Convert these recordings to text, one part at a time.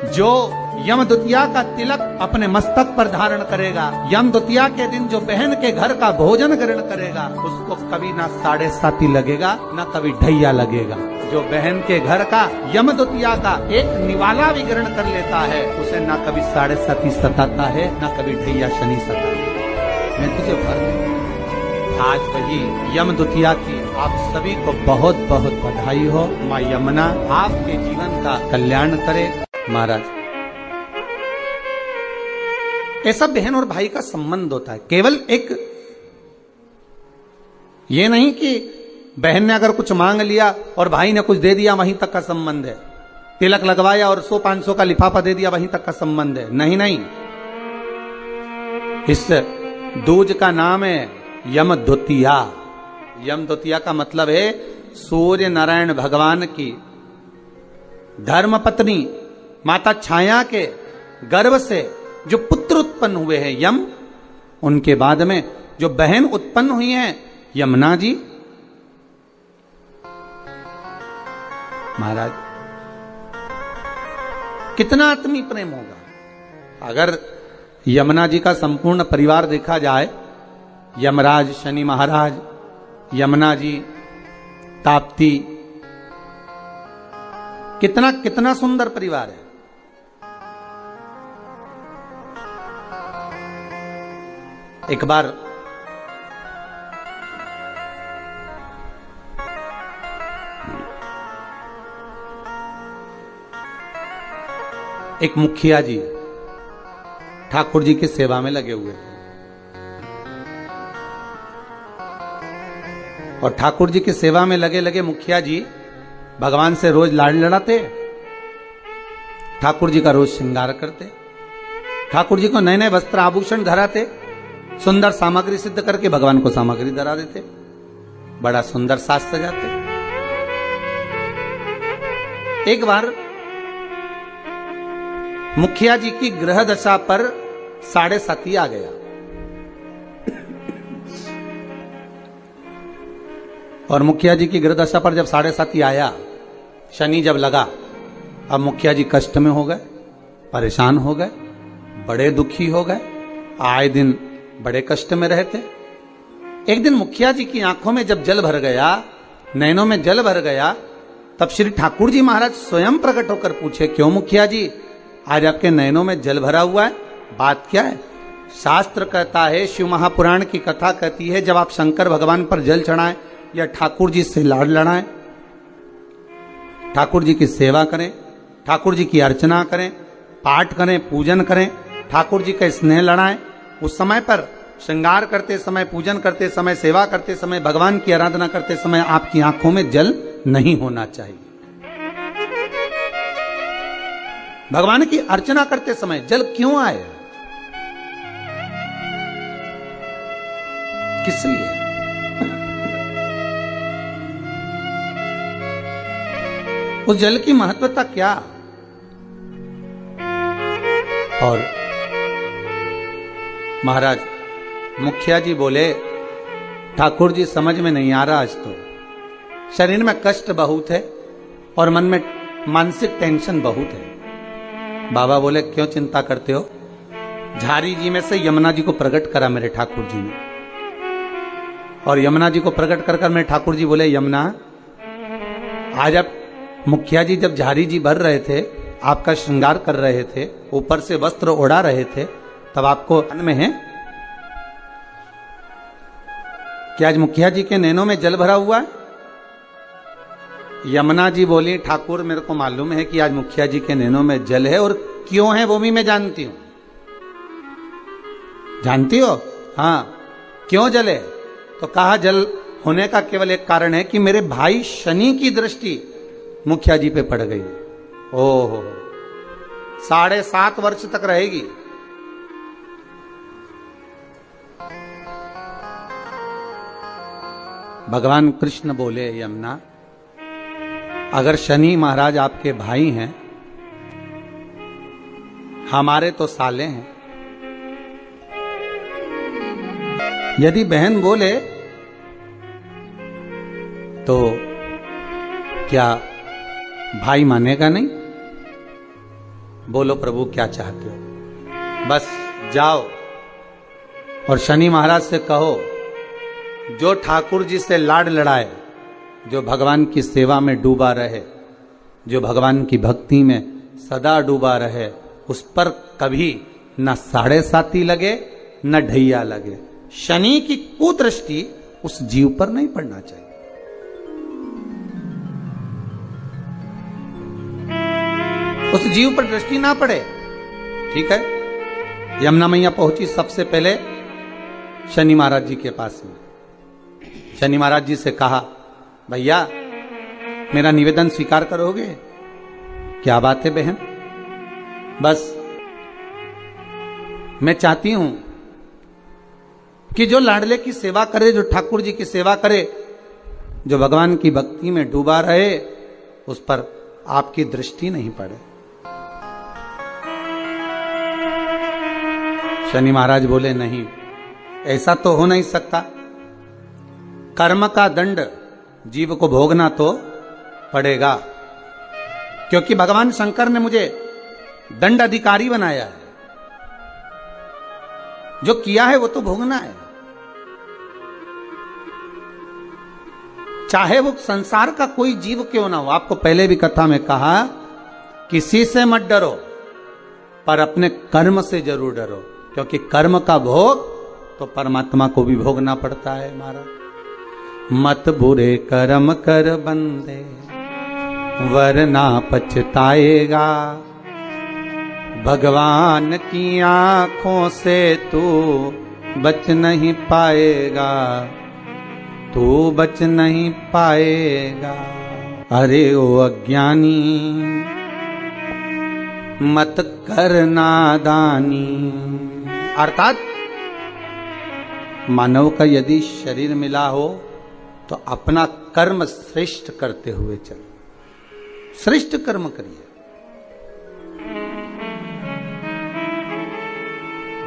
जो यम द्वितीया का तिलक अपने मस्तक पर धारण करेगा, यम द्वितीया के दिन जो बहन के घर का भोजन ग्रहण करेगा, उसको कभी ना 7.5 लगेगा, ना कभी ढैया लगेगा। जो बहन के घर का यम द्वितीया का एक निवाला भी ग्रहण कर लेता है, उसे ना कभी 7.5 सताता है, ना कभी ढैया शनि सताता है। मैं तुझे फर्क आज वही यम द्वितीया की आप सभी को बहुत बहुत बधाई हो। माँ यमुना आपके जीवन का कल्याण करे। महाराज, ऐसा बहन और भाई का संबंध होता है। केवल एक ये नहीं कि बहन ने अगर कुछ मांग लिया और भाई ने कुछ दे दिया, वहीं तक का संबंध है। तिलक लगवाया और 100-500 का लिफाफा दे दिया, वहीं तक का संबंध है। नहीं नहीं, इस दूज का नाम है यम द्वितीया। यम द्वितीया का मतलब है सूर्य नारायण भगवान की धर्म पत्नी माता छाया के गर्भ से जो पुत्र उत्पन्न हुए हैं यम, उनके बाद में जो बहन उत्पन्न हुई हैं यमुना जी। महाराज, कितना आत्मीय प्रेम होगा अगर यमुना जी का संपूर्ण परिवार देखा जाए। यमराज शनि महाराज, यमुना जी, ताप्ती, कितना कितना सुंदर परिवार है। एक बार एक मुखिया जी ठाकुर जी की सेवा में लगे हुए थे और ठाकुर जी की सेवा में लगे लगे मुखिया जी भगवान से रोज लाड़ लड़ाते, ठाकुर जी का रोज श्रृंगार करते, ठाकुर जी को नए नए वस्त्र आभूषण धराते, सुंदर सामग्री सिद्ध करके भगवान को सामग्री धरा देते, बड़ा सुंदर साज सजाते। एक बार मुखिया जी की ग्रह दशा पर 7.5 आ गया और मुखिया जी की ग्रह दशा पर जब 7.5 आया, शनि जब लगा, अब मुखिया जी कष्ट में हो गए, परेशान हो गए, बड़े दुखी हो गए, आए दिन बड़े कष्ट में रहते। एक दिन मुखिया जी की आंखों में जब जल भर गया, नैनों में जल भर गया, तब श्री ठाकुर जी महाराज स्वयं प्रकट होकर पूछे, क्यों मुखिया जी आज आपके नैनों में जल भरा हुआ है, बात क्या है? शास्त्र कहता है, शिव महापुराण की कथा कहती है, जब आप शंकर भगवान पर जल चढ़ाएं या ठाकुर जी से लाड़ लड़ाएं, ठाकुर जी की सेवा करें, ठाकुर जी की अर्चना करें, पाठ करें, पूजन करें, ठाकुर जी का स्नेह लड़ाएं, उस समय पर श्रृंगार करते समय, पूजन करते समय, सेवा करते समय, भगवान की आराधना करते समय आपकी आंखों में जल नहीं होना चाहिए। भगवान की अर्चना करते समय जल क्यों आए, किस लिए? उस जल की महत्वता क्या? और महाराज मुखिया जी बोले, ठाकुर जी समझ में नहीं आ रहा, आज तो शरीर में कष्ट बहुत है और मन में मानसिक टेंशन बहुत है। बाबा बोले, क्यों चिंता करते हो? झारी जी में से यमुना जी को प्रकट करा मेरे ठाकुर जी ने, और यमुना जी को प्रकट कर मेरे ठाकुर जी बोले, यमुना आज आप मुखिया जी जब झारी जी भर रहे थे, आपका श्रृंगार कर रहे थे, ऊपर से वस्त्र ओढ़ा रहे थे, तब आपको मन में है कि आज मुखिया जी के नैनों में जल भरा हुआ है? यमुना जी बोली, ठाकुर मेरे को मालूम है कि आज मुखिया जी के नैनों में जल है, और क्यों है वो भी मैं जानती हूं। जानती हो? हाँ। क्यों जल है? तो कहा, जल होने का केवल एक कारण है कि मेरे भाई शनि की दृष्टि मुखिया जी पे पड़ गई। ओहो, 7.5 वर्ष तक रहेगी। भगवान कृष्ण बोले, यमुना अगर शनि महाराज आपके भाई हैं, हमारे तो साले हैं, यदि बहन बोले तो क्या भाई मानेगा नहीं? बोलो प्रभु क्या चाहते हो। बस जाओ और शनि महाराज से कहो, जो ठाकुर जी से लाड लड़ाए, जो भगवान की सेवा में डूबा रहे, जो भगवान की भक्ति में सदा डूबा रहे, उस पर कभी न 7.5 लगे न ढैया लगे। शनि की कुदृष्टि उस जीव पर नहीं पड़ना चाहिए। उस जीव पर दृष्टि ना पड़े। ठीक है। यमुना मैया पहुंची सबसे पहले शनि महाराज जी के पास में। शनि महाराज जी से कहा, भैया मेरा निवेदन स्वीकार करोगे? क्या बात है बहन? बस मैं चाहती हूं कि जो लाडले की सेवा करे, जो ठाकुर जी की सेवा करे, जो भगवान की भक्ति में डूबा रहे, उस पर आपकी दृष्टि नहीं पड़े। शनि महाराज बोले, नहीं, ऐसा तो हो नहीं सकता। कर्म का दंड जीव को भोगना तो पड़ेगा, क्योंकि भगवान शंकर ने मुझे दंड अधिकारी बनाया है। जो किया है वो तो भोगना है, चाहे वो संसार का कोई जीव क्यों ना हो। आपको पहले भी कथा में कहा, किसी से मत डरो, पर अपने कर्म से जरूर डरो, क्योंकि कर्म का भोग तो परमात्मा को भी भोगना पड़ता है। महाराज, मत बुरे कर्म कर बंदे, वरना पछताएगा। भगवान की आंखों से तू बच नहीं पाएगा, तू बच नहीं पाएगा। अरे ओ अज्ञानी, मत कर नादानी। अर्थात मानव का यदि शरीर मिला हो तो अपना कर्म श्रेष्ठ करते हुए चलो, श्रेष्ठ कर्म करिए।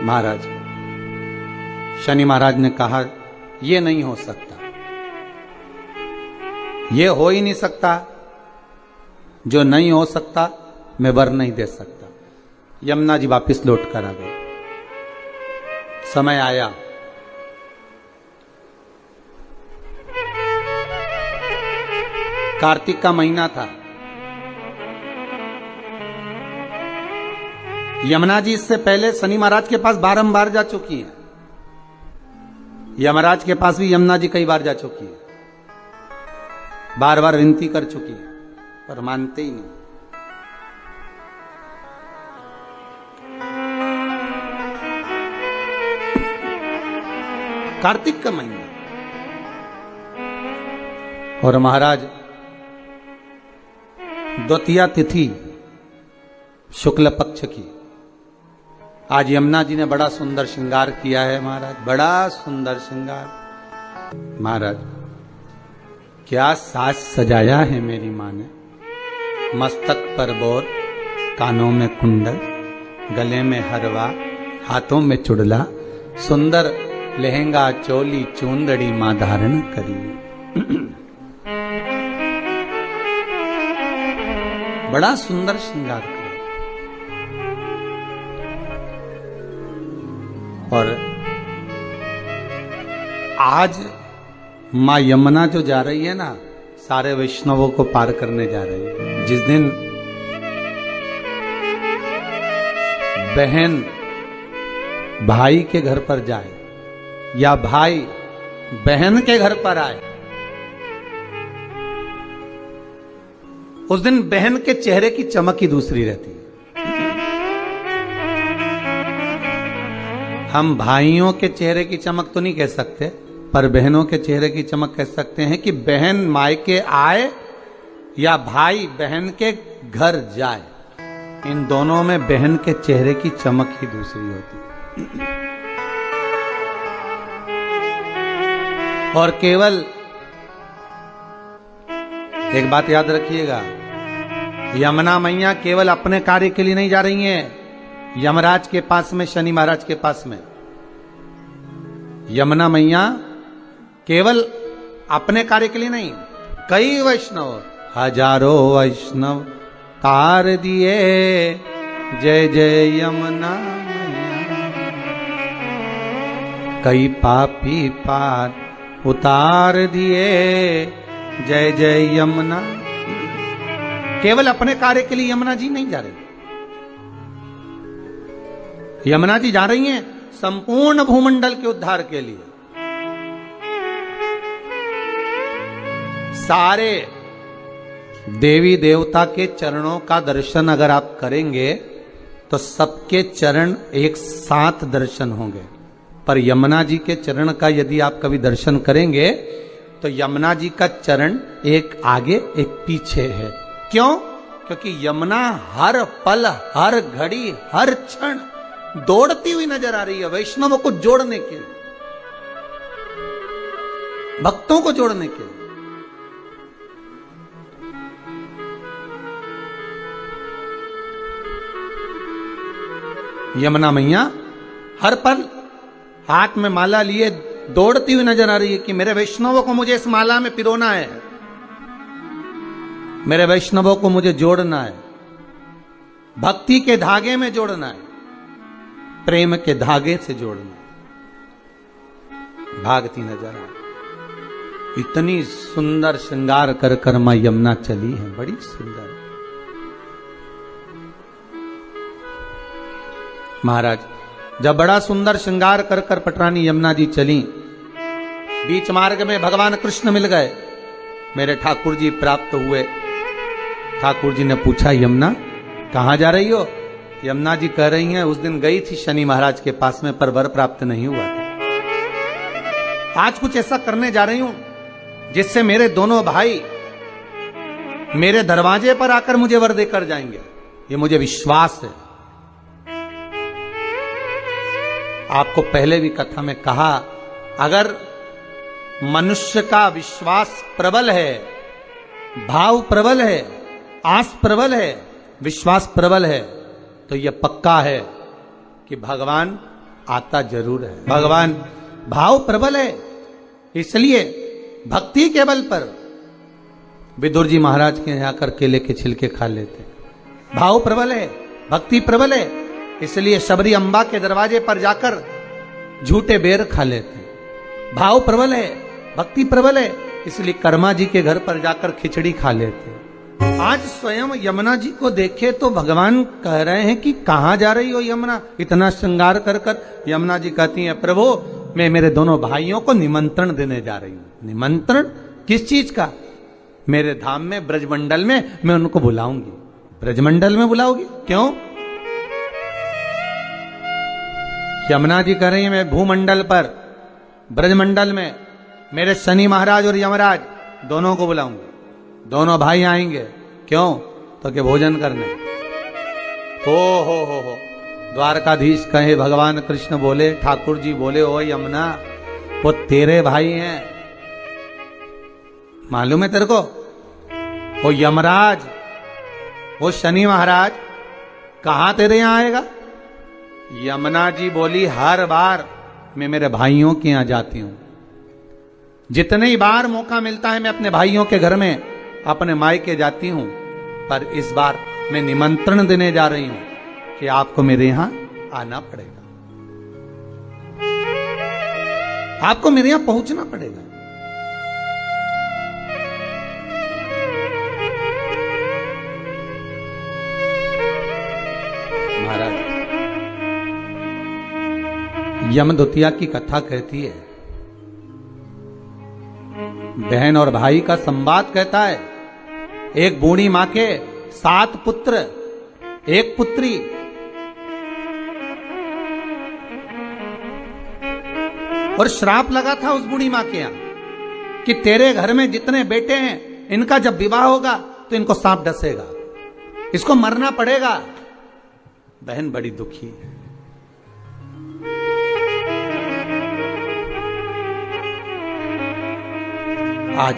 महाराज, शनि महाराज ने कहा, यह नहीं हो सकता, यह हो ही नहीं सकता। जो नहीं हो सकता मैं वर नहीं दे सकता। यमुना जी वापिस लौट कर आ गए। समय आया, कार्तिक का महीना था। यमुना जी इससे पहले शनि महाराज के पास बारंबार जा चुकी है। यमराज के पास भी यमुना जी कई बार जा चुकी है, बार बार विनती कर चुकी है, पर मानते ही नहीं। कार्तिक का महीना और महाराज द्वितीया तिथि शुक्ल पक्ष की। आज यमुना जी ने बड़ा सुंदर श्रृंगार किया है महाराज, बड़ा सुंदर श्रृंगार। महाराज, क्या साज सजाया है मेरी मां ने। मस्तक पर बोर, कानों में कुंडल, गले में हरवा, हाथों में चुड़ला, सुंदर लहंगा चोली चूंदड़ी मां धारण करी। बड़ा सुंदर श्रृंगार किया। और आज मां यमुना जो जा रही है ना, सारे वैष्णवों को पार करने जा रही है। जिस दिन बहन भाई के घर पर जाए या भाई बहन के घर पर आए, उस दिन बहन के चेहरे की चमक ही दूसरी रहती है। हम भाइयों के चेहरे की चमक तो नहीं कह सकते, पर बहनों के चेहरे की चमक कह सकते हैं कि बहन मायके आए या भाई बहन के घर जाए, इन दोनों में बहन के चेहरे की चमक ही दूसरी होती है। और केवल एक बात याद रखिएगा, यमुना मैया केवल अपने कार्य के लिए नहीं जा रही हैं यमराज के पास में, शनि महाराज के पास में। यमुना मैया केवल अपने कार्य के लिए नहीं, कई वैष्णव, हजारों वैष्णव तार दिए जय जय यमुना कई पापी पार उतार दिए, जय जय यमुना। केवल अपने कार्य के लिए यमुना जी नहीं जा रही, यमुना जी जा रही हैं संपूर्ण भूमंडल के उद्धार के लिए। सारे देवी देवता के चरणों का दर्शन अगर आप करेंगे तो सबके चरण एक साथ दर्शन होंगे, पर यमुना जी के चरण का यदि आप कभी दर्शन करेंगे तो यमुना जी का चरण एक आगे एक पीछे है। क्यों? क्योंकि यमुना हर पल हर घड़ी हर क्षण दौड़ती हुई नजर आ रही है वैष्णवों को जोड़ने के लिए, भक्तों को जोड़ने के लिए। यमुना मैया हर पल हाथ में माला लिए दौड़ती हुई नजर आ रही है कि मेरे वैष्णवों को मुझे इस माला में पिरोना है, मेरे वैष्णवों को मुझे जोड़ना है, भक्ति के धागे में जोड़ना है, प्रेम के धागे से जोड़ना है। भागती नजर आ रही, इतनी सुंदर श्रृंगार कर कर मां यमुना चली है, बड़ी सुंदर। महाराज जब बड़ा सुंदर श्रृंगार कर कर पटरानी यमुना जी चली, बीच मार्ग में भगवान कृष्ण मिल गए, मेरे ठाकुर जी प्राप्त हुए। ठाकुर जी ने पूछा यमुना कहां जा रही हो? यमुना जी कह रही हैं उस दिन गई थी शनि महाराज के पास में पर वर प्राप्त नहीं हुआ था। आज कुछ ऐसा करने जा रही हूं जिससे मेरे दोनों भाई मेरे दरवाजे पर आकर मुझे वर देकर जाएंगे, ये मुझे विश्वास है। आपको पहले भी कथा में कहा, अगर मनुष्य का विश्वास प्रबल है, भाव प्रबल है, आस प्रबल है, विश्वास प्रबल है, तो यह पक्का है कि भगवान आता जरूर है। भगवान भाव प्रबल है, इसलिए भक्ति के बल पर विदुर जी महाराज के यहां आकर केले के छिलके खा लेते। भाव प्रबल है, भक्ति प्रबल है, इसलिए शबरी अंबा के दरवाजे पर जाकर झूठे बेर खा लेते हैं। भाव प्रबल है, भक्ति प्रबल है, इसलिए कर्मा जी के घर पर जाकर खिचड़ी खा लेते हैं। आज स्वयं यमुना जी को देखे तो भगवान कह रहे हैं कि कहां जा रही हो यमुना, इतना श्रृंगार कर कर। यमुना जी कहती हैं प्रभु मैं मेरे दोनों भाइयों को निमंत्रण देने जा रही हूं। निमंत्रण किस चीज का? मेरे धाम में ब्रजमंडल में मैं उनको बुलाऊंगी। ब्रजमंडल में बुलाओगी? क्यों? यमुना जी कह रही है मैं भूमंडल पर ब्रजमंडल में मेरे शनि महाराज और यमराज दोनों को बुलाऊंगे, दोनों भाई आएंगे। क्यों? तो कि भोजन करने। हो द्वारकाधीश कहे, भगवान कृष्ण बोले, ठाकुर जी बोले, ओ यमुना वो तेरे भाई हैं, मालूम है तेरे को? वो यमराज, वो शनि महाराज कहां तेरे यहां आएगा? यमुना जी बोली हर बार मैं मेरे भाइयों के यहां जाती हूं, जितने ही बार मौका मिलता है मैं अपने भाइयों के घर में अपने मायके जाती हूं, पर इस बार मैं निमंत्रण देने जा रही हूं कि आपको मेरे यहां आना पड़ेगा, आपको मेरे यहां पहुंचना पड़ेगा। महाराज यमदूतिया की कथा कहती है, बहन और भाई का संवाद कहता है। एक बूढ़ी मां के 7 पुत्र, 1 पुत्री। और श्राप लगा था उस बूढ़ी मां के यहां कि तेरे घर में जितने बेटे हैं इनका जब विवाह होगा तो इनको सांप डसेगा, इसको मरना पड़ेगा। बहन बड़ी दुखी है। आज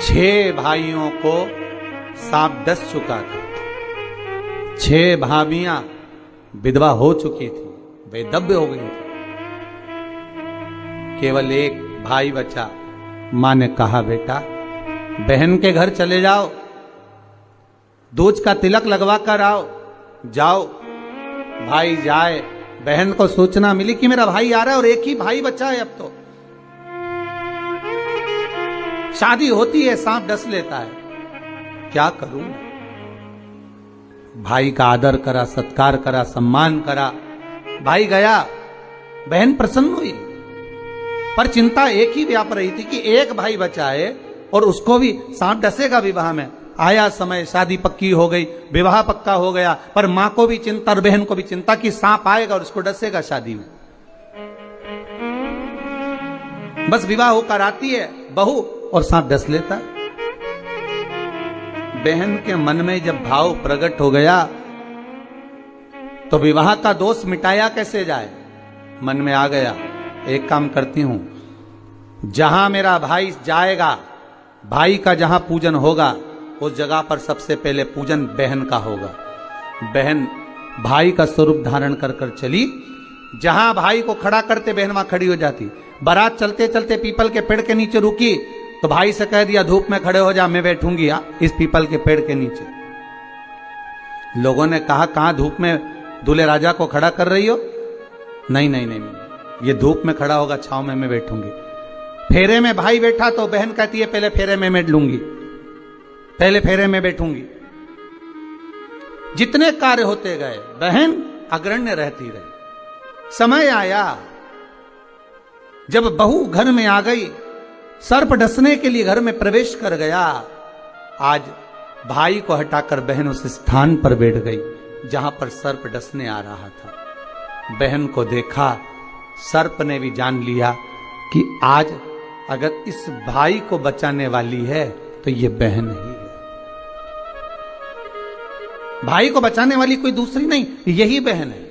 6 भाइयों को सांप डस चुका था। 6 भाभियां विधवा हो चुकी थी, वैधव्य हो गई थी। केवल एक भाई बचा। मां ने कहा बेटा बहन के घर चले जाओ, दूज का तिलक लगवा कर आओ, जाओ। भाई जाए, बहन को सूचना मिली कि मेरा भाई आ रहा है और एक ही भाई बचा है, अब तो शादी होती है, सांप डस लेता है, क्या करूं? भाई का आदर करा, सत्कार करा, सम्मान करा, भाई गया, बहन प्रसन्न हुई, पर चिंता एक ही व्याप रही थी कि एक भाई बचा है और उसको भी सांप डसेगा विवाह में। आया समय, शादी पक्की हो गई, विवाह पक्का हो गया, पर मां को भी चिंता और बहन को भी चिंता कि सांप आएगा और उसको डसेगा शादी में। बस विवाह होकर आती है बहू और सांप डस लेता। बहन के मन में जब भाव प्रकट हो गया तो विवाह का दोष मिटाया कैसे जाए, मन में आ गया, एक काम करती हूं, जहां मेरा भाई जाएगा, भाई का जहां पूजन होगा, उस जगह पर सबसे पहले पूजन बहन का होगा। बहन भाई का स्वरूप धारण कर कर चली, जहां भाई को खड़ा करते बहन वहां खड़ी हो जाती। बारात चलते चलते पीपल के पेड़ के नीचे रुकी तो भाई से कह दिया धूप में खड़े हो जा, मैं बैठूंगी इस पीपल के पेड़ के नीचे। लोगों ने कहा कहां धूप में दूल्हे राजा को खड़ा कर रही हो? नहीं नहीं नहीं, ये धूप में खड़ा होगा, छांव में मैं बैठूंगी। फेरे में भाई बैठा तो बहन कहती है पहले फेरे में मैं लूंगी, पहले फेरे में बैठूंगी। जितने कार्य होते गए बहन अग्रण्य रहती रही। समय आया जब बहू घर में आ गई, सर्प डसने के लिए घर में प्रवेश कर गया। आज भाई को हटाकर बहन उस स्थान पर बैठ गई जहां पर सर्प डसने आ रहा था। बहन को देखा, सर्प ने भी जान लिया कि आज अगर इस भाई को बचाने वाली है तो ये बहन ही है। भाई को बचाने वाली कोई दूसरी नहीं, यही बहन है।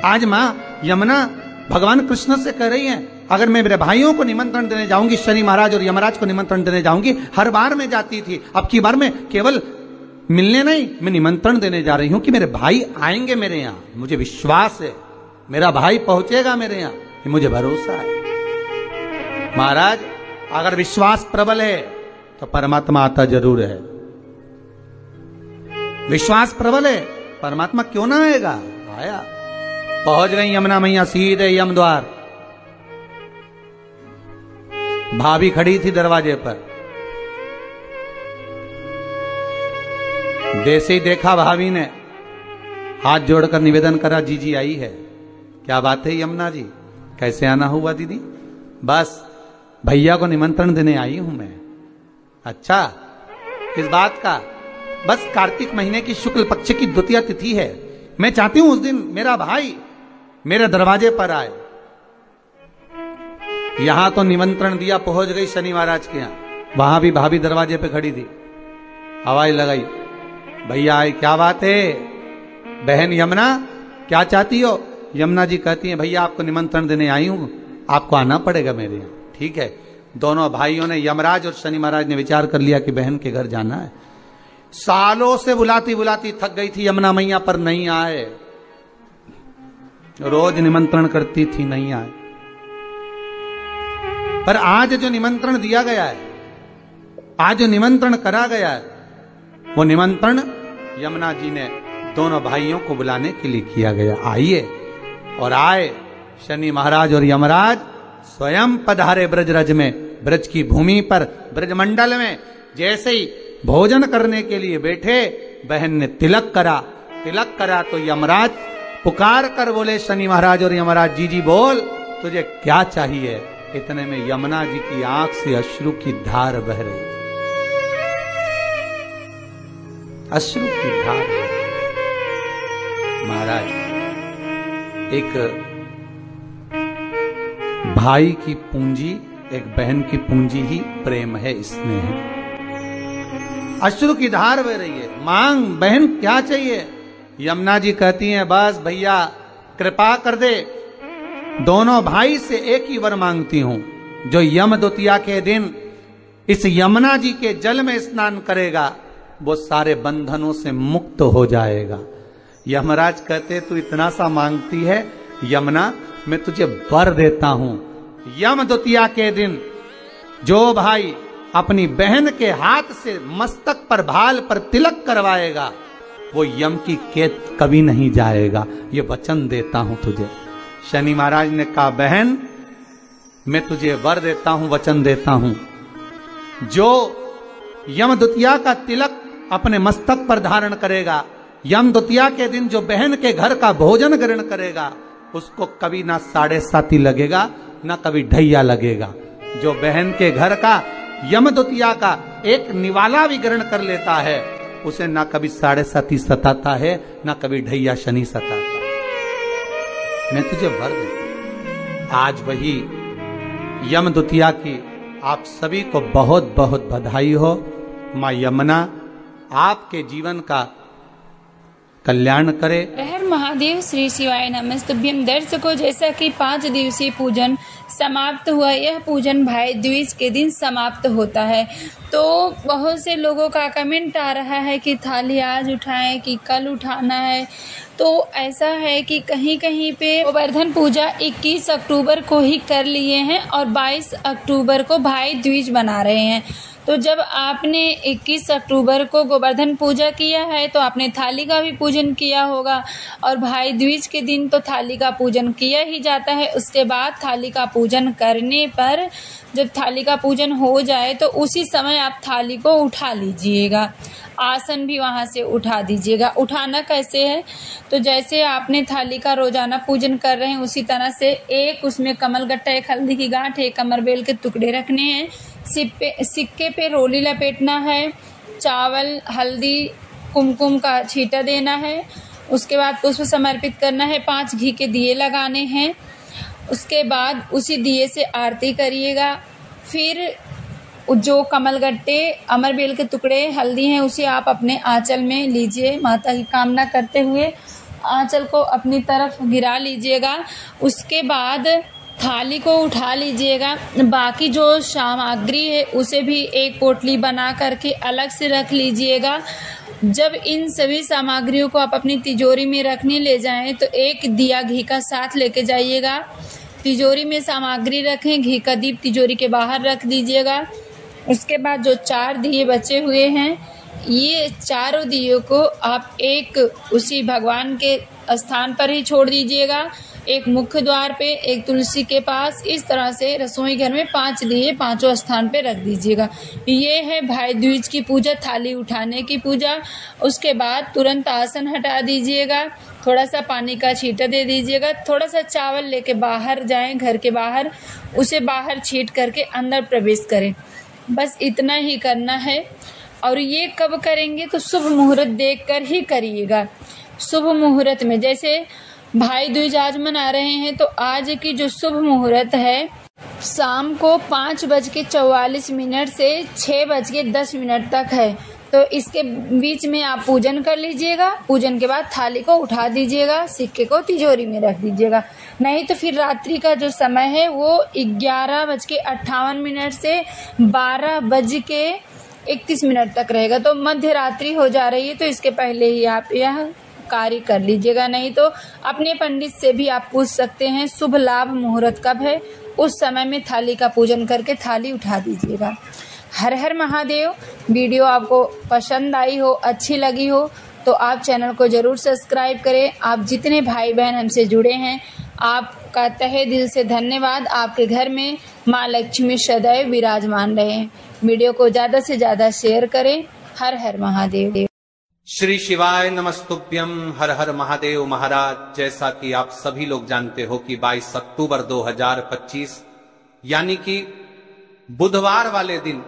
आज मां यमुना भगवान कृष्ण से कह रही है, अगर मैं मेरे भाइयों को निमंत्रण देने जाऊंगी, शनि महाराज और यमराज को निमंत्रण देने जाऊंगी, हर बार मैं जाती थी, अब की बार मैं केवल मिलने नहीं, मैं निमंत्रण देने जा रही हूं कि मेरे भाई आएंगे मेरे यहां, मुझे विश्वास है मेरा भाई पहुंचेगा मेरे यहां, ये मुझे भरोसा है। महाराज अगर विश्वास प्रबल है तो परमात्मा आता जरूर है। विश्वास प्रबल है, परमात्मा क्यों ना आएगा? आया। पहुंच गई यमुना मैया सीधे यम द्वार। भाभी खड़ी थी दरवाजे पर। जैसे ही देखा भाभी ने हाथ जोड़कर निवेदन करा, जीजी आई है। क्या बात है यमुना जी, कैसे आना हुआ दीदी? बस भैया को निमंत्रण देने आई हूं मैं। अच्छा, किस बात का? बस कार्तिक महीने की शुक्ल पक्ष की द्वितीय तिथि है, मैं चाहती हूं उस दिन मेरा भाई मेरे दरवाजे पर आए। यहां तो निमंत्रण दिया, पहुंच गई शनि महाराज के यहां, वहां भी भाभी दरवाजे पे खड़ी थी, आवाज लगाई, भैया आए। क्या बात है बहन यमुना, क्या चाहती हो? यमुना जी कहती हैं भैया आपको निमंत्रण देने आई हूं, आपको आना पड़ेगा मेरे यहां। ठीक है। दोनों भाइयों ने, यमराज और शनि महाराज ने विचार कर लिया कि बहन के घर जाना है। सालों से बुलाती बुलाती थक गई थी यमुना मैया, पर नहीं आए। रोज निमंत्रण करती थी, नहीं आए। पर आज जो निमंत्रण दिया गया है, आज जो निमंत्रण करा गया है, वो निमंत्रण यमुना जी ने दोनों भाइयों को बुलाने के लिए किया गया। आइए। और आए शनि महाराज और यमराज स्वयं पधारे ब्रजरज में, ब्रज की भूमि पर, ब्रजमंडल में। जैसे ही भोजन करने के लिए बैठे, बहन ने तिलक करा। तिलक करा तो यमराज पुकार कर बोले शनि महाराज और यमराज, जी जी बोल तुझे क्या चाहिए? इतने में यमुना जी की आंख से अश्रु की धार बह रही थी, अश्रु की धार। महाराज, एक भाई की पूंजी, एक बहन की पूंजी ही प्रेम है, स्नेह है। अश्रु की धार बह रही है। मांग बहन क्या चाहिए? यमुना जी कहती हैं बस भैया कृपा कर दे, दोनों भाई से एक ही वर मांगती हूं, जो यम द्वितीया के दिन इस यमुना जी के जल में स्नान करेगा वो सारे बंधनों से मुक्त हो जाएगा। यमराज कहते तू इतना सा मांगती है यमुना, मैं तुझे वर देता हूं। यम द्वितीया के दिन जो भाई अपनी बहन के हाथ से मस्तक पर भाल पर तिलक करवाएगा वो यम की कैद कभी नहीं जाएगा, ये वचन देता हूं तुझे। शनि महाराज ने कहा बहन मैं तुझे वर देता हूं, वचन देता हूं, जो यम द्वितीया का तिलक अपने मस्तक पर धारण करेगा, यम द्वितीया के दिन जो बहन के घर का भोजन ग्रहण करेगा उसको कभी ना 7.5 लगेगा ना कभी ढैया लगेगा। जो बहन के घर का यम द्वितीया का एक निवाला भी ग्रहण कर लेता है उसे ना कभी 7.5 सताता है ना कभी ढैया शनि सताता। मैं तुझे वर देता। आज वही यम द्वितीया की आप सभी को बहुत बहुत बधाई हो। मां यमुना आपके जीवन का कल्याण करे। हर महादेव। श्री शिवाय नमस्तुभ्यम। दर्शकों, जैसा कि 5 दिवसीय पूजन समाप्त हुआ, यह पूजन भाई दूज के दिन समाप्त होता है। तो बहुत से लोगों का कमेंट आ रहा है कि थाली आज उठाएं कि कल उठाना है। तो ऐसा है कि कहीं कहीं पे गोवर्धन पूजा 21 अक्टूबर को ही कर लिए हैं और 22 अक्टूबर को भाई दूज मना रहे हैं। तो जब आपने 21 अक्टूबर को गोवर्धन पूजा किया है तो आपने थाली का भी पूजन किया होगा, और भाई दूज के दिन तो थाली का पूजन किया ही जाता है। उसके बाद थाली का पूजन करने पर जब थाली का पूजन हो जाए तो उसी समय आप थाली को उठा लीजिएगा, आसन भी वहां से उठा दीजिएगा। उठाना कैसे है, तो जैसे आपने थाली का रोजाना पूजन कर रहे हैं उसी तरह से एक उसमें कमलगट्टा, एक हल्दी की गांठ, एक कमरबेल के टुकड़े रखने हैं, सिक्के पे रोली लपेटना है, चावल, हल्दी, कुमकुम का छींटा देना है। उसके बाद पुष्प समर्पित करना है, 5 घी के दिए लगाने हैं। उसके बाद उसी दिए से आरती करिएगा। फिर जो कमलगट्टे, अमरबेल के टुकड़े, हल्दी हैं उसे आप अपने आंचल में लीजिए। माता की कामना करते हुए आंचल को अपनी तरफ गिरा लीजिएगा। उसके बाद थाली को उठा लीजिएगा। बाकी जो सामग्री है उसे भी एक पोटली बना करके अलग से रख लीजिएगा। जब इन सभी सामग्रियों को आप अपनी तिजोरी में रखने ले जाएं तो एक दिया घी का साथ लेके जाइएगा। तिजोरी में सामग्री रखें, घी का दीप तिजोरी के बाहर रख दीजिएगा। उसके बाद जो 4 दिए बचे हुए हैं, ये चारों दियों को आप एक उसी भगवान के स्थान पर ही छोड़ दीजिएगा। एक मुख्य द्वार पे, एक तुलसी के पास, इस तरह से रसोई घर में 5 दिए 5 स्थान पे रख दीजिएगा। ये है भाई दूज की पूजा, थाली उठाने की पूजा। उसके बाद तुरंत आसन हटा दीजिएगा, थोड़ा सा पानी का छींटा दे दीजिएगा, थोड़ा सा चावल लेके बाहर जाएं, घर के बाहर, उसे बाहर छींट करके अंदर प्रवेश करें। बस इतना ही करना है। और ये कब करेंगे, तो शुभ मुहूर्त देखकर ही करिएगा। शुभ मुहूर्त में, जैसे भाई दूज आज मना रहे हैं तो आज की जो शुभ मुहूर्त है शाम को 5:44 से 6:10 तक है। तो इसके बीच में आप पूजन कर लीजिएगा। पूजन के बाद थाली को उठा दीजिएगा, सिक्के को तिजोरी में रख दीजिएगा। नहीं तो फिर रात्रि का जो समय है वो 11:58 से 12:31 तक रहेगा। तो मध्य रात्रि हो जा रही है, तो इसके पहले ही आप यह कार्य कर लीजिएगा। नहीं तो अपने पंडित से भी आप पूछ सकते हैं शुभ लाभ मुहूर्त कब है, उस समय में थाली का पूजन करके थाली उठा दीजिएगा। हर हर महादेव। वीडियो आपको पसंद आई हो, अच्छी लगी हो तो आप चैनल को जरूर सब्सक्राइब करें। आप जितने भाई बहन हमसे जुड़े हैं आपका तहे दिल से धन्यवाद। आपके घर में माँ लक्ष्मी सदैव विराजमान रहे। वीडियो को ज्यादा से ज्यादा शेयर करें। हर हर महादेव। श्री शिवाय नमस्तुभ्यम। हर हर महादेव। महाराज, जैसा कि आप सभी लोग जानते हो कि 22 अक्टूबर 2025 यानी कि बुधवार वाले दिन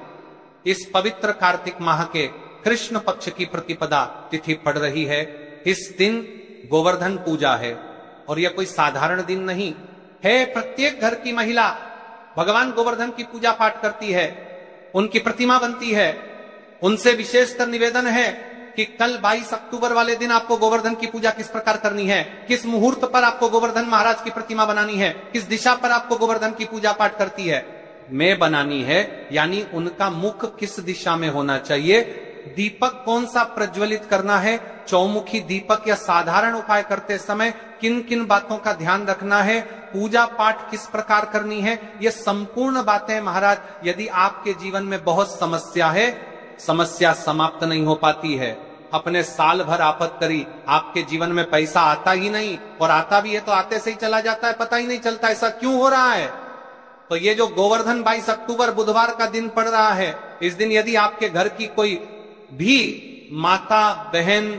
इस पवित्र कार्तिक माह के कृष्ण पक्ष की प्रतिपदा तिथि पड़ रही है। इस दिन गोवर्धन पूजा है और यह कोई साधारण दिन नहीं है। प्रत्येक घर की महिला भगवान गोवर्धन की पूजा पाठ करती है, उनकी प्रतिमा बनती है। उनसे विशेषकर निवेदन है कि कल 22 अक्टूबर वाले दिन आपको गोवर्धन की पूजा किस प्रकार करनी है, किस मुहूर्त पर आपको गोवर्धन महाराज की प्रतिमा बनानी है, किस दिशा पर आपको गोवर्धन की पूजा पाठ करती है में बनानी है, यानी उनका मुख किस दिशा में होना चाहिए, दीपक कौन सा प्रज्वलित करना है, चौमुखी दीपक या साधारण उपाय करते समय किन किन बातों का ध्यान रखना है, पूजा पाठ किस प्रकार करनी है, ये संपूर्ण बातें महाराज, यदि आपके जीवन में बहुत समस्या है, समस्या समाप्त नहीं हो पाती है। अपने साल भर आफत करी, आपके जीवन में पैसा आता ही नहीं, और आता भी है तो आते से ही चला जाता है, पता ही नहीं चलता। ऐसा क्यों हो रहा है? तो ये जो गोवर्धन 22 अक्टूबर बुधवार का दिन पड़ रहा है, इस दिन यदि आपके घर की कोई भी माता बहन,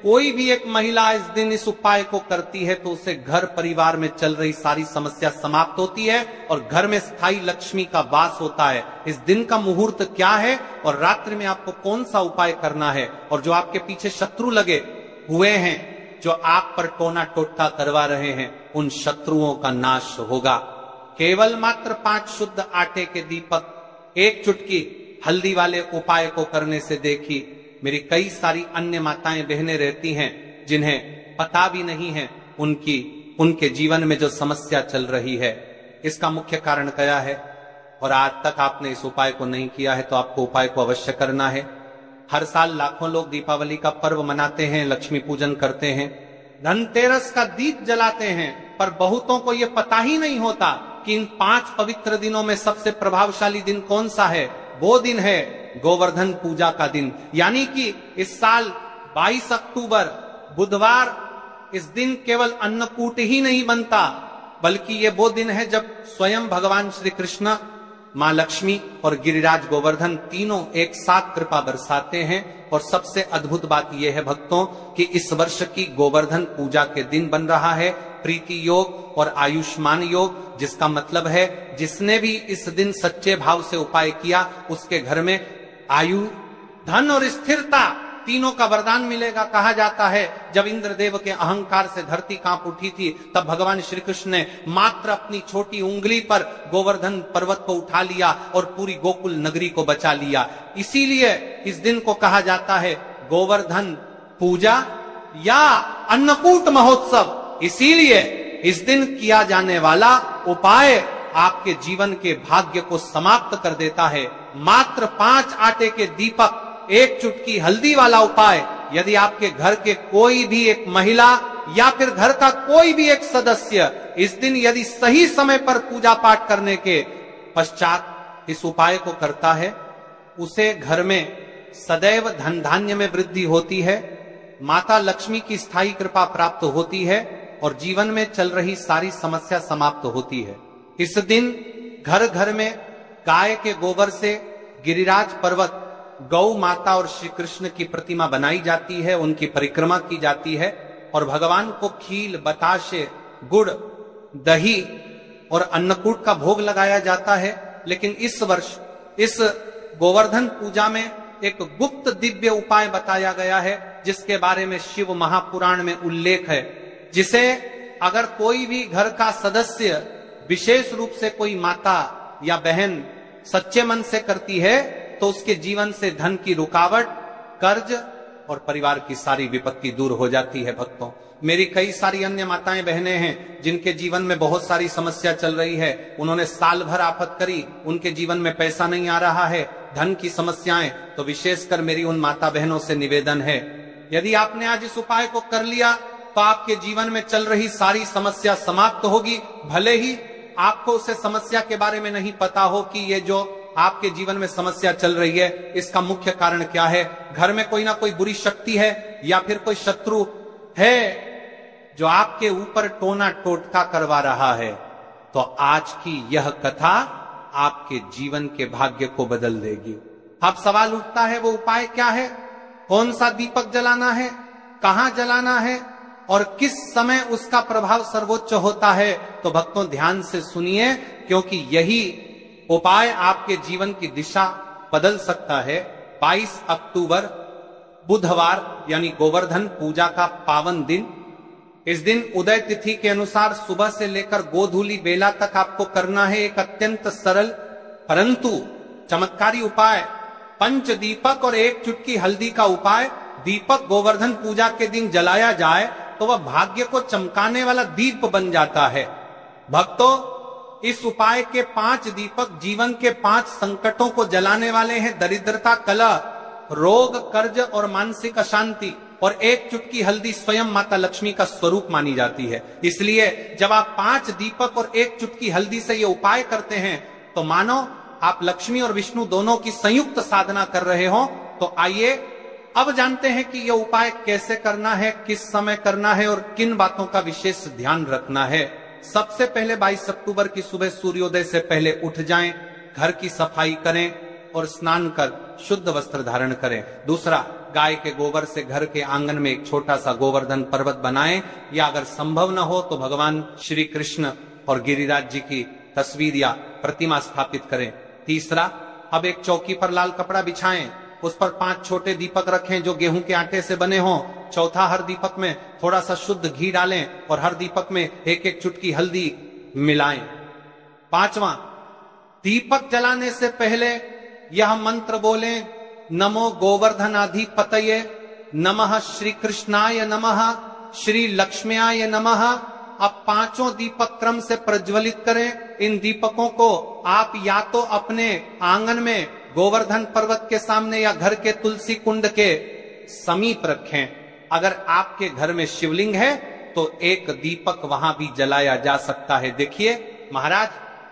कोई भी एक महिला इस दिन इस उपाय को करती है, तो उसे घर परिवार में चल रही सारी समस्या समाप्त होती है और घर में स्थायी लक्ष्मी का वास होता है। इस दिन का मुहूर्त क्या है और रात्रि में आपको कौन सा उपाय करना है, और जो आपके पीछे शत्रु लगे हुए हैं, जो आप पर टोना टोटका करवा रहे हैं, उन शत्रुओं का नाश होगा। केवल मात्र 5 शुद्ध आटे के दीपक, 1 चुटकी हल्दी वाले उपाय को करने से देखी, मेरी कई सारी अन्य माताएं बहनें रहती हैं जिन्हें पता भी नहीं है उनके जीवन में जो समस्या चल रही है, इसका मुख्य कारण क्या है। और आज तक आपने इस उपाय को नहीं किया है तो आपको उपाय को अवश्य करना है। हर साल लाखों लोग दीपावली का पर्व मनाते हैं, लक्ष्मी पूजन करते हैं, धनतेरस का दीप जलाते हैं, पर बहुतों को यह पता ही नहीं होता कि इन 5 पवित्र दिनों में सबसे प्रभावशाली दिन कौन सा है। वो दिन है गोवर्धन पूजा का दिन, यानी कि इस साल 22 अक्टूबर बुधवार, इस दिन केवल अन्नकूट ही नहीं बनता, बल्कि ये वो दिन है जब स्वयं भगवान श्री कृष्ण, मां लक्ष्मी और गिरिराज गोवर्धन तीनों एक साथ कृपा बरसाते हैं। और सबसे अद्भुत बात यह है भक्तों कि इस वर्ष की गोवर्धन पूजा के दिन बन रहा है प्रीति योग और आयुष्मान योग, जिसका मतलब है जिसने भी इस दिन सच्चे भाव से उपाय किया, उसके घर में आयु, धन और स्थिरता तीनों का वरदान मिलेगा। कहा जाता है जब इंद्रदेव के अहंकार से धरती कांप उठी थी, तब भगवान श्री कृष्ण ने मात्र अपनी छोटी उंगली पर गोवर्धन पर्वत को उठा लिया और पूरी गोकुल नगरी को बचा लिया। इसीलिए इस दिन को कहा जाता है गोवर्धन पूजा या अन्नकूट महोत्सव। इसीलिए इस दिन किया जाने वाला उपाय आपके जीवन के भाग्य को समाप्त कर देता है। मात्र 5 आटे के दीपक, 1 चुटकी हल्दी वाला उपाय, यदि आपके घर के कोई भी एक महिला या फिर घर का कोई भी एक सदस्य इस दिन यदि सही समय पर पूजा पाठ करने के पश्चात इस उपाय को करता है, उसे घर में सदैव धन धान्य में वृद्धि होती है, माता लक्ष्मी की स्थायी कृपा प्राप्त होती है और जीवन में चल रही सारी समस्या समाप्त होती है। इस दिन घर घर में गाय के गोबर से गिरिराज पर्वत, गौ माता और श्री कृष्ण की प्रतिमा बनाई जाती है, उनकी परिक्रमा की जाती है और भगवान को खील, बताशे, गुड़, दही और अन्नकूट का भोग लगाया जाता है। लेकिन इस वर्ष इस गोवर्धन पूजा में एक गुप्त दिव्य उपाय बताया गया है, जिसके बारे में शिव महापुराण में उल्लेख है, जिसे अगर कोई भी घर का सदस्य, विशेष रूप से कोई माता या बहन सच्चे मन से करती है, तो उसके जीवन से धन की रुकावट, कर्ज और परिवार की सारी विपत्ति दूर हो जाती है। भक्तों, मेरी कई सारी अन्य माताएं बहनें हैं जिनके जीवन में बहुत सारी समस्या चल रही है, उन्होंने साल भर आफत करी, उनके जीवन में पैसा नहीं आ रहा है, धन की समस्याएं, तो विशेषकर मेरी उन माता बहनों से निवेदन है, यदि आपने आज इस उपाय को कर लिया तो आपके जीवन में चल रही सारी समस्या समाप्त होगी। भले ही आपको उसे समस्या के बारे में नहीं पता हो कि ये जो आपके जीवन में समस्या चल रही है, इसका मुख्य कारण क्या है। घर में कोई ना कोई बुरी शक्ति है या फिर कोई शत्रु है जो आपके ऊपर टोना टोटका करवा रहा है, तो आज की यह कथा आपके जीवन के भाग्य को बदल देगी। अब सवाल उठता है वो उपाय क्या है, कौन सा दीपक जलाना है, कहां जलाना है और किस समय उसका प्रभाव सर्वोच्च होता है। तो भक्तों ध्यान से सुनिए, क्योंकि यही उपाय आपके जीवन की दिशा बदल सकता है। 22 अक्टूबर बुधवार यानी गोवर्धन पूजा का पावन दिन, इस दिन उदय तिथि के अनुसार सुबह से लेकर गोधूली बेला तक आपको करना है एक अत्यंत सरल परंतु चमत्कारी उपाय, पंच दीपक और 1 चुटकी हल्दी का उपाय। दीपक गोवर्धन पूजा के दिन जलाया जाए तो वह भाग्य को चमकाने वाला दीप बन जाता है। भक्तों, इस उपाय के 5 दीपक जीवन के 5 संकटों को जलाने वाले हैं। दरिद्रता, कलह, रोग, कर्ज और मानसिक अशांति। और एक चुटकी हल्दी स्वयं माता लक्ष्मी का स्वरूप मानी जाती है। इसलिए जब आप 5 दीपक और एक चुटकी हल्दी से ये उपाय करते हैं तो मानो आप लक्ष्मी और विष्णु दोनों की संयुक्त साधना कर रहे हो। तो आइए अब जानते हैं कि यह उपाय कैसे करना है, किस समय करना है और किन बातों का विशेष ध्यान रखना है। सबसे पहले 22 अक्टूबर की सुबह सूर्योदय से पहले उठ जाएं, घर की सफाई करें और स्नान कर शुद्ध वस्त्र धारण करें। दूसरा, गाय के गोबर से घर के आंगन में एक छोटा सा गोवर्धन पर्वत बनाएं, या अगर संभव न हो तो भगवान श्री कृष्ण और गिरिराज जी की तस्वीर या प्रतिमा स्थापित करें। तीसरा, अब एक चौकी पर लाल कपड़ा बिछाएं, उस पर 5 छोटे दीपक रखें जो गेहूं के आटे से बने हों। चौथा, हर दीपक में थोड़ा सा शुद्ध घी डालें और हर दीपक में एक एक चुटकी हल्दी मिलाएं। 5वां, दीपक जलाने से पहले यह मंत्र बोलें, नमो गोवर्धनाधिपतये नमः, श्री कृष्णाय नमः, श्री लक्ष्म्याय नमः। अब 5 दीपक क्रम से प्रज्वलित करें। इन दीपकों को आप या तो अपने आंगन में गोवर्धन पर्वत के सामने या घर के तुलसी कुंड के समीप रखें। अगर आपके घर में शिवलिंग है तो एक दीपक वहां भी जलाया जा सकता है। देखिए महाराज,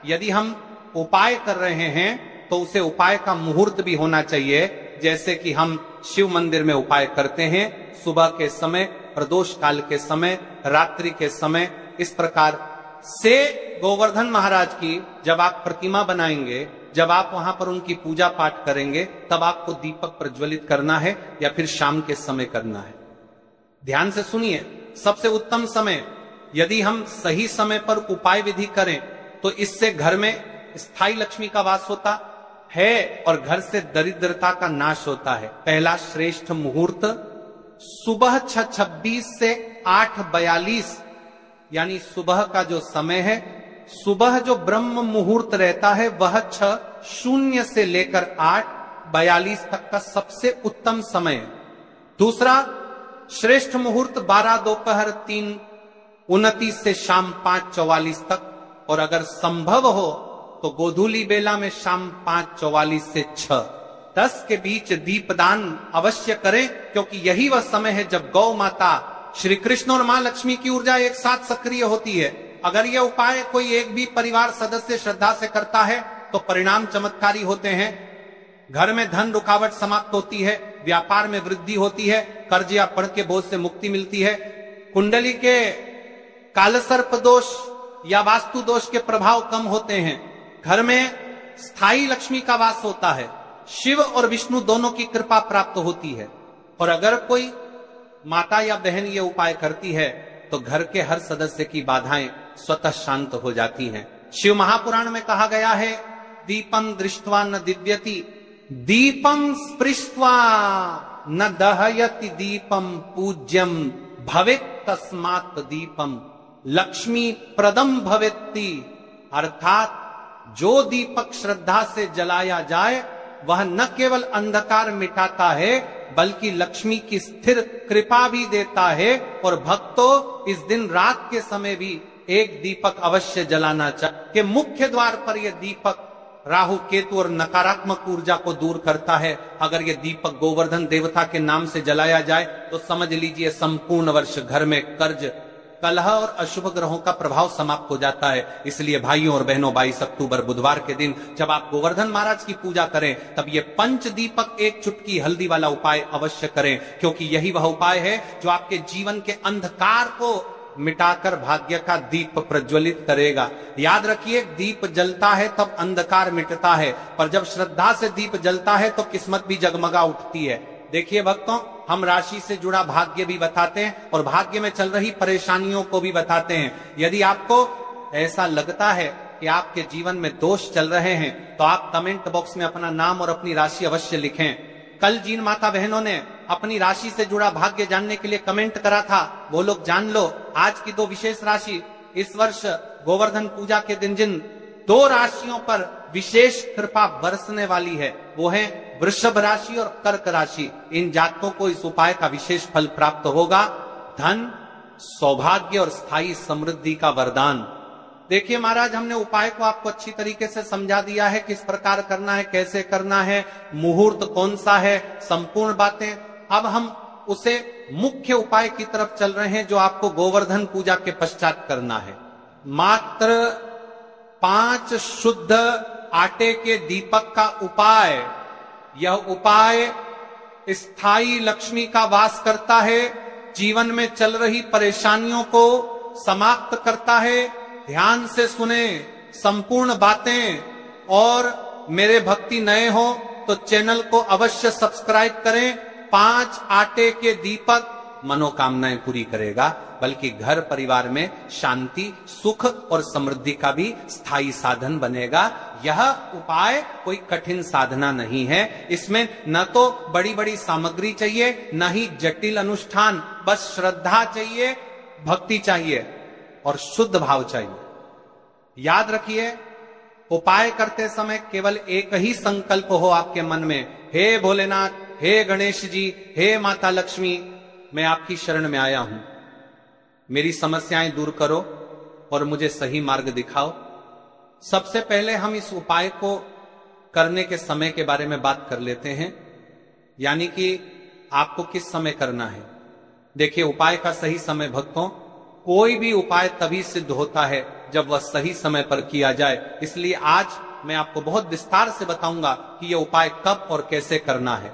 यदि हम उपाय कर रहे हैं तो उसे उपाय का मुहूर्त भी होना चाहिए। जैसे कि हम शिव मंदिर में उपाय करते हैं सुबह के समय, प्रदोष काल के समय, रात्रि के समय। इस प्रकार से गोवर्धन महाराज की जब आप प्रतिमा बनाएंगे, जब आप वहां पर उनकी पूजा पाठ करेंगे, तब आपको दीपक प्रज्वलित करना है या फिर शाम के समय करना है। ध्यान से सुनिए, सबसे उत्तम समय, यदि हम सही समय पर उपाय विधि करें तो इससे घर में स्थायी लक्ष्मी का वास होता है और घर से दरिद्रता का नाश होता है। पहला श्रेष्ठ मुहूर्त सुबह 6:26 से 8:42, यानी सुबह का जो समय है, सुबह जो ब्रह्म मुहूर्त रहता है वह 6:00 से लेकर 8:42 तक का सबसे उत्तम समय है। दूसरा श्रेष्ठ मुहूर्त 12 दोपहर 3:29 से शाम 5:44 तक, और अगर संभव हो तो गोधूली बेला में शाम 5:44 से 6:10 के बीच दीपदान अवश्य करें, क्योंकि यही वह समय है जब गौ माता, श्री कृष्ण और मां लक्ष्मी की ऊर्जा एक साथ सक्रिय होती है। अगर यह उपाय कोई एक भी परिवार सदस्य श्रद्धा से करता है तो परिणाम चमत्कारी होते हैं। घर में धन रुकावट समाप्त होती है, व्यापार में वृद्धि होती है, कर्ज या पढ़ के बोझ से मुक्ति मिलती है, कुंडली के कालसर्प दोष या वास्तु दोष के प्रभाव कम होते हैं, घर में स्थायी लक्ष्मी का वास होता है, शिव और विष्णु दोनों की कृपा प्राप्त होती है। और अगर कोई माता या बहन ये उपाय करती है तो घर के हर सदस्य की बाधाएं स्वतः शांत हो जाती हैं। शिव महापुराण में कहा गया है, दीपम दृष्ट्वा न दिव्यति, दीपम स्पृष्ट्वा न दहयति, दीपम पूज्यम भवेत् तस्मात् दीपम लक्ष्मी प्रदम भवेत्ति। अर्थात जो दीपक श्रद्धा से जलाया जाए वह न केवल अंधकार मिटाता है बल्कि लक्ष्मी की स्थिर कृपा भी देता है। और भक्तों, इस दिन रात के समय भी एक दीपक अवश्य जलाना चाहिए कि मुख्य द्वार पर यह दीपक राहु केतु और नकारात्मक ऊर्जा को दूर करता है। अगर यह दीपक गोवर्धन देवता के नाम से जलाया जाए तो समझ लीजिए संपूर्ण वर्ष घर में कर्ज, कलह और अशुभ ग्रहों का प्रभाव समाप्त हो जाता है। इसलिए भाइयों और बहनों, 22 अक्टूबर बुधवार के दिन जब आप गोवर्धन महाराज की पूजा करें तब ये 5 दीपक एक चुटकी हल्दी वाला उपाय अवश्य करें, क्योंकि यही वह उपाय है जो आपके जीवन के अंधकार को मिटाकर भाग्य का दीप प्रज्वलित करेगा। याद रखिए, दीप जलता है तब अंधकार मिटता है, पर जब श्रद्धा से दीप जलता है तो किस्मत भी जगमगा उठती है। देखिए भक्तों, हम राशि से जुड़ा भाग्य भी बताते हैं और भाग्य में चल रही परेशानियों को भी बताते हैं। यदि आपको ऐसा लगता है कि आपके जीवन में दोष चल रहे हैं तो आप कमेंट बॉक्स में अपना नाम और अपनी राशि अवश्य लिखें। कल जिन माता बहनों ने अपनी राशि से जुड़ा भाग्य जानने के लिए कमेंट करा था, वो लोग जान लो आज की 2 विशेष राशि। इस वर्ष गोवर्धन पूजा के दिन जिन 2 राशियों पर विशेष कृपा बरसने वाली है वो है वृषभ राशि और कर्क राशि। इन जातकों को इस उपाय का विशेष फल प्राप्त होगा, धन, सौभाग्य और स्थायी समृद्धि का वरदान। देखिए महाराज, हमने उपाय को आपको अच्छी तरीके से समझा दिया है, किस प्रकार करना है, कैसे करना है, मुहूर्त कौन सा है, संपूर्ण बातें। अब हम उसे मुख्य उपाय की तरफ चल रहे हैं, जो आपको गोवर्धन पूजा के पश्चात करना है। मात्र 5 शुद्ध आटे के दीपक का उपाय, यह उपाय स्थायी लक्ष्मी का वास करता है, जीवन में चल रही परेशानियों को समाप्त करता है। ध्यान से सुने संपूर्ण बातें, और मेरे भक्ति नए हो तो चैनल को अवश्य सब्सक्राइब करें। 5 आटे के दीपक मनोकामनाएं पूरी करेगा, बल्कि घर परिवार में शांति, सुख और समृद्धि का भी स्थायी साधन बनेगा। यह उपाय कोई कठिन साधना नहीं है, इसमें न तो बड़ी बड़ी सामग्री चाहिए, न ही जटिल अनुष्ठान, बस श्रद्धा चाहिए, भक्ति चाहिए और शुद्ध भाव चाहिए। याद रखिए, उपाय करते समय केवल एक ही संकल्प हो आपके मन में, हे भोलेनाथ, हे गणेश जी, हे माता लक्ष्मी, मैं आपकी शरण में आया हूं, मेरी समस्याएं दूर करो और मुझे सही मार्ग दिखाओ। सबसे पहले हम इस उपाय को करने के समय के बारे में बात कर लेते हैं, यानी कि आपको किस समय करना है। देखिए, उपाय का सही समय भक्तों, कोई भी उपाय तभी सिद्ध होता है जब वह सही समय पर किया जाए। इसलिए आज मैं आपको बहुत विस्तार से बताऊंगा कि यह उपाय कब और कैसे करना है।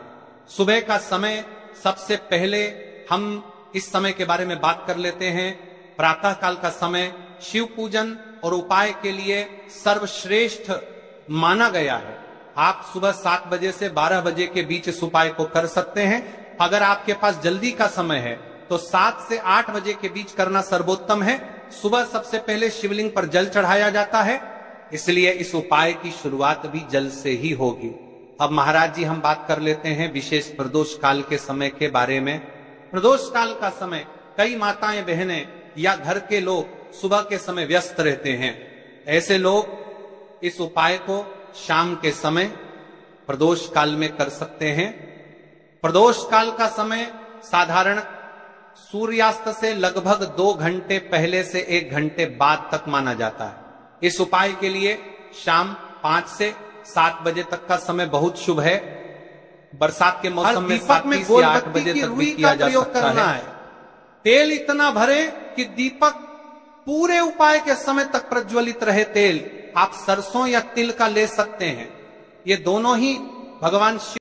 सुबह का समय, सबसे पहले हम इस समय के बारे में बात कर लेते हैं। प्रातः काल का समय शिव पूजन और उपाय के लिए सर्वश्रेष्ठ माना गया है। आप सुबह 7 बजे से 12 बजे के बीच इस उपाय को कर सकते हैं। अगर आपके पास जल्दी का समय है तो 7 से 8 बजे के बीच करना सर्वोत्तम है। सुबह सबसे पहले शिवलिंग पर जल चढ़ाया जाता है, इसलिए इस उपाय की शुरुआत भी जल से ही होगी। अब महाराज जी, हम बात कर लेते हैं विशेष प्रदोष काल के समय के बारे में। प्रदोष काल का समय कई माताएं बहनें या घर के लोग सुबह के समय व्यस्त रहते हैं। ऐसे लोग इस उपाय को शाम के समय प्रदोष काल में कर सकते हैं। प्रदोष काल का समय साधारण सूर्यास्त से लगभग 2 घंटे पहले से 1 घंटे बाद तक माना जाता है। इस उपाय के लिए शाम 5 से 7 बजे तक का समय बहुत शुभ है। बरसात के मौसम में 7 से 8 बजे तक भी किया जा सकता है। तेल इतना भरे कि दीपक पूरे उपाय के समय तक प्रज्वलित रहे। तेल आप सरसों या तिल का ले सकते हैं, ये दोनों ही भगवान शिव